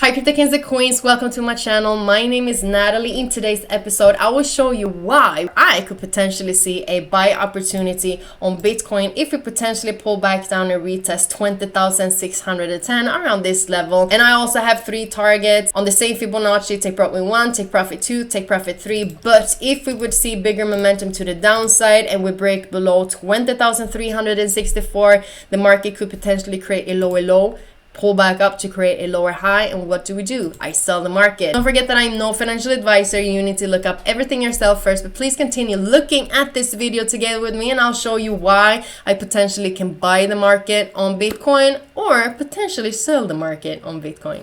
Hi crypto kings and queens, welcome to my channel. My name is Natalie. In today's episode, I will show you why I could potentially see a buy opportunity on Bitcoin if we potentially pull back down and retest 20,610 around this level. And I also have 3 targets on the same Fibonacci: take profit 1, take profit 2, take profit 3. But if we would see bigger momentum to the downside and we break below 20,364, the market could potentially create a lower low, pull back up to create a lower high. And what do? I sell the market. Don't forget that I'm no financial advisor. You need to look up everything yourself first, but please continue looking at this video together with me and I'll show you why I potentially can buy the market on Bitcoin or potentially sell the market on Bitcoin.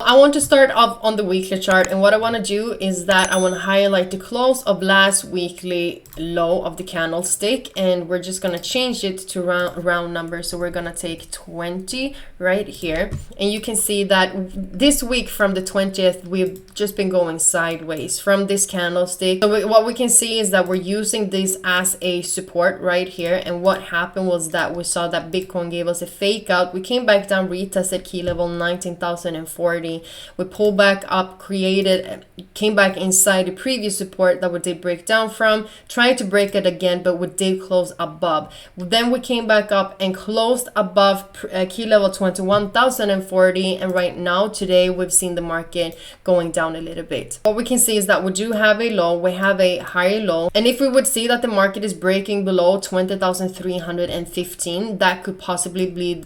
I want to start off on the weekly chart, and what I want to do is that I want to highlight the close of last weekly low of the candlestick, and we're just going to change it to round numbers. So we're going to take 20 right here, and you can see that this week from the 20th we've just been going sideways from this candlestick. So what we can see is that we're using this as a support right here, and what happened was that we saw that Bitcoin gave us a fake out. We came back down, retested key level 19,040. We pulled back up, came back inside the previous support that we did break down from, tried to break it again, but we did close above. Then we came back up and closed above key level 21,040, and right now today we've seen the market going down a little bit. What we can see is that we do have a low, we have a higher low, and if we would see that the market is breaking below 20,315, that could possibly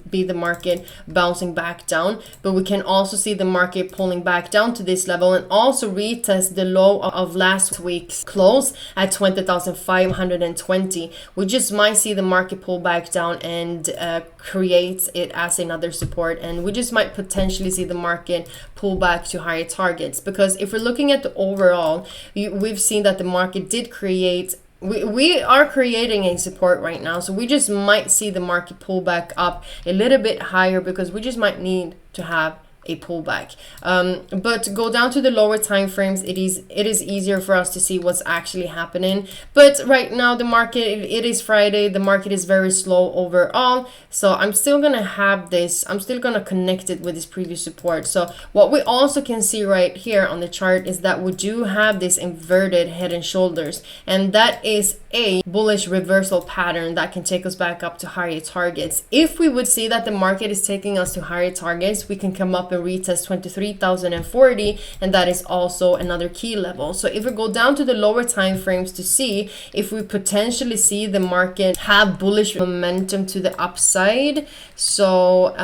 be the market bouncing back down. But we can also see the market pulling back down to this level and also retest the low of last week's close at 20,520. We just might see the market pull back down and create it as another support, and we just might potentially see the market pull back to higher targets. Because if we're looking at the overall, we've seen that the market did create, we are creating a support right now, so we just might see the market pull back up a little bit higher because we just might need to have a pullback. But go down to the lower time frames, it is easier for us to see what's actually happening. But right now the market, it is Friday, the market is very slow overall, so I'm still gonna have this, I'm still gonna connect it with this previous support. So what we also can see right here on the chart is that we do have this inverted head and shoulders, and that is a bullish reversal pattern that can take us back up to higher targets. If we would see that the market is taking us to higher targets, we can come up and retest 23,040, and that is also another key level. So if we go down to the lower time frames to see if we potentially see the market have bullish momentum to the upside, so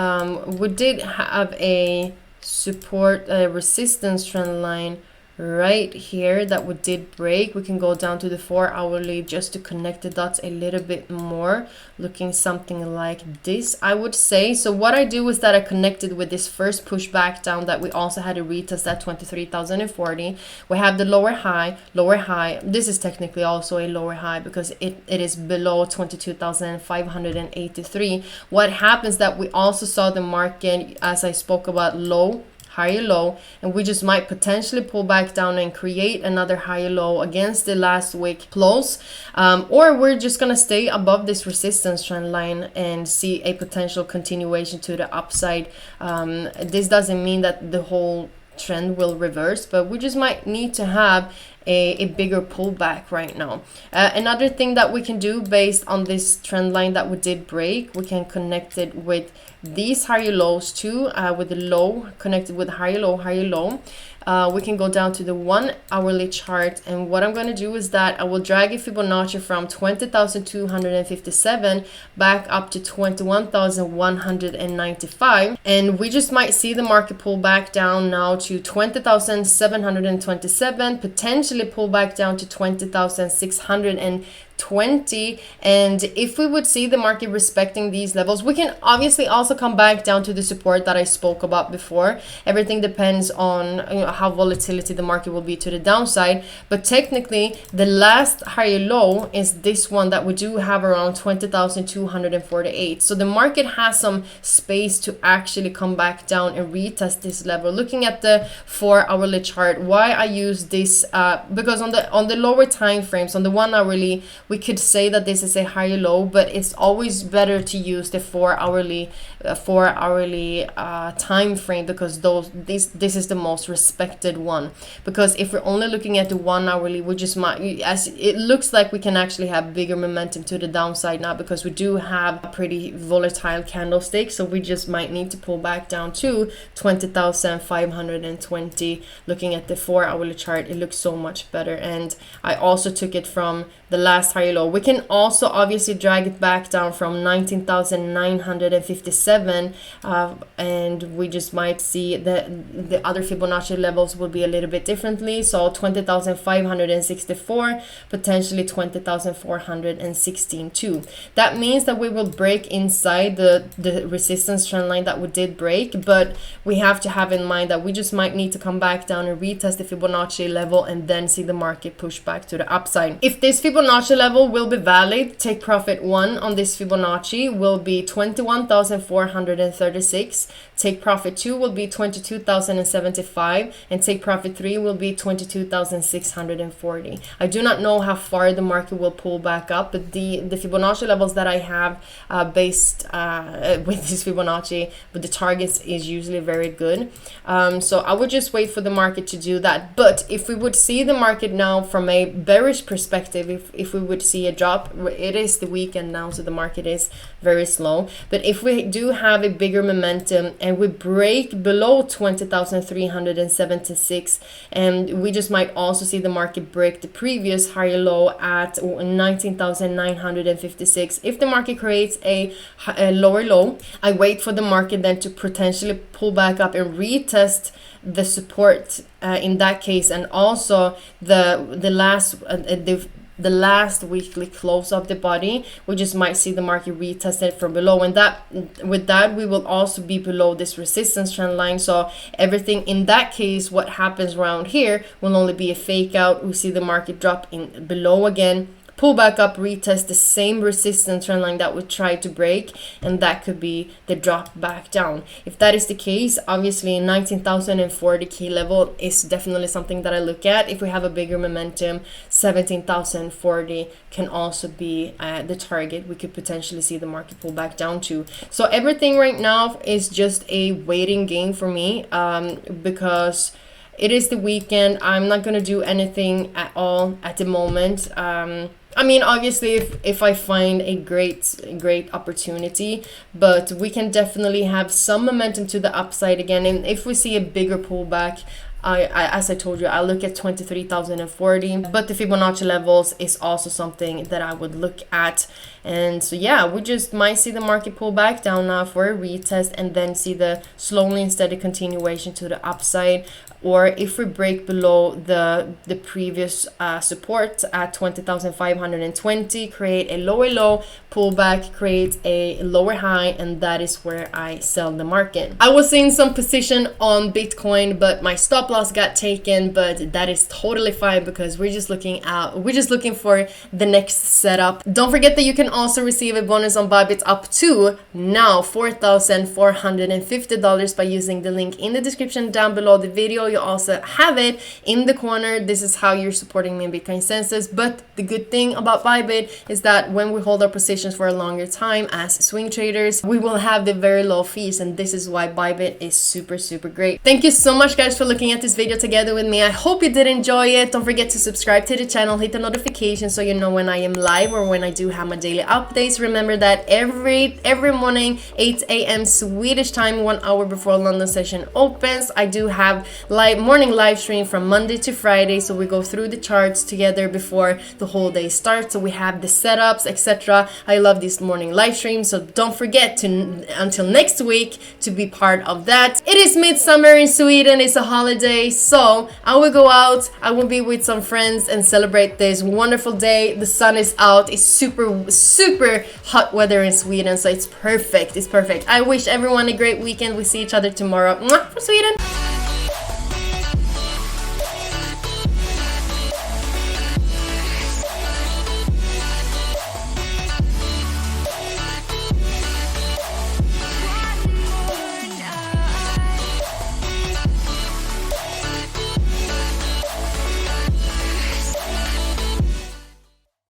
we did have a support resistance trend line right here that we did break. We can go down to the 4-hourly just to connect the dots a little bit more, looking something like this, I would say. So what I do is that I connected with this first push back down that we also had a retest at 23,040. We have the lower high. This is technically also a lower high because it is below 22,583. What happens that we also saw the market, as I spoke about, low, higher low, and we just might potentially pull back down and create another higher low against the last week close, or we're just gonna stay above this resistance trend line and see a potential continuation to the upside. This doesn't mean that the whole trend will reverse, but we just might need to have a bigger pullback right now. Another thing that we can do based on this trend line that we did break, we can connect it with these higher lows too, with the low connected with higher low. We can go down to the 1-hourly chart, and what I'm going to do is that I will drag a Fibonacci from 20,257 back up to 21,195, and we just might see the market pull back down now to 20,727, potentially pull back down to 20,620. And if we would see the market respecting these levels, we can obviously also come back down to the support that I spoke about before. Everything depends on how volatility the market will be to the downside, but technically the last higher low is this one that we do have around 20,248. So the market has some space to actually come back down and retest this level. Looking at the 4-hourly chart, why I use this because on the lower time frames, on the 1 hourly, we could say that this is a higher low, but it's always better to use the 4-hourly time frame, because this is the most respected one. Because if we're only looking at the 1-hourly, we just might, as it looks like we can actually have bigger momentum to the downside now, because we do have a pretty volatile candlestick. So we just might need to pull back down to 20,520. Looking at the 4-hourly chart, it looks so much better. And I also took it from the last high low. We can also obviously drag it back down from 19,957, and we just might see that the other Fibonacci levels will be a little bit differently. So 20,564, potentially 20,416 too. That means that we will break inside the resistance trend line that we did break, but we have to have in mind that we just might need to come back down and retest the Fibonacci level and then see the market push back to the upside. If this Fibonacci level will be valid, take profit 1 on this Fibonacci will be 21,436, take profit 2 will be 22,075, and take profit 3 will be 22,640. I do not know how far the market will pull back up, but the Fibonacci levels that I have based with this Fibonacci, with the targets, is usually very good. So I would just wait for the market to do that. But if we would see the market now from a bearish perspective, if we would see a drop, it is the weekend now, so the market is very slow. But if we do have a bigger momentum and we break below 20,376, and we just might also see the market break the previous higher low at 19,956. If the market creates a lower low, I wait for the market then to potentially pull back up and retest the support in that case, and also the last weekly close of the body. We just might see the market retest it from below, and with that we will also be below this resistance trend line. So everything in that case, what happens around here will only be a fake out. We see the market drop in below again, pull back up, retest the same resistance trend line that we tried to break, and that could be the drop back down. If that is the case, obviously 19,040 key level is definitely something that I look at. If we have a bigger momentum, 17,040 can also be the target we could potentially see the market pull back down to. So everything right now is just a waiting game for me, because it is the weekend. I'm not going to do anything at all at the moment. I mean, obviously, if I find a great opportunity, but we can definitely have some momentum to the upside again. And if we see a bigger pullback, as I told you, I look at 23,040, but the Fibonacci levels is also something that I would look at. And so yeah, we just might see the market pull back down now for a retest, and then see the slowly and steady continuation to the upside. Or if we break below the previous support at 20,520, create a lower low, pull back, create a lower high, and that is where I sell the market. I was in some position on Bitcoin, but my stop loss got taken, but that is totally fine, because we're just looking for the next setup. Don't forget that you can also receive a bonus on BYBIT up to now $4,450 by using the link in the description down below the video. You also have it in the corner. This is how you're supporting me in Bitcoinsensus. But the good thing about BYBIT is that when we hold our positions for a longer time as swing traders, we will have the very low fees, and this is why BYBIT is super great. Thank you so much, guys, for looking at this video together with me. I hope you did enjoy it. Don't forget to subscribe to the channel, hit the notification so you know when I am live or when I do have my daily updates. Remember that every morning 8 a.m. Swedish time, 1 hour before London session opens, I do have morning live stream from Monday to Friday. So we go through the charts together before the whole day starts, so we have the setups, etc. I love these morning live streams, so don't forget to until next week to be part of that. It is midsummer in Sweden, it's a holiday, so I will go out, I will be with some friends and celebrate this wonderful day. The sun is out, it's super hot weather in Sweden, so it's perfect. I wish everyone a great weekend. We see each other tomorrow. Mwah, from Sweden.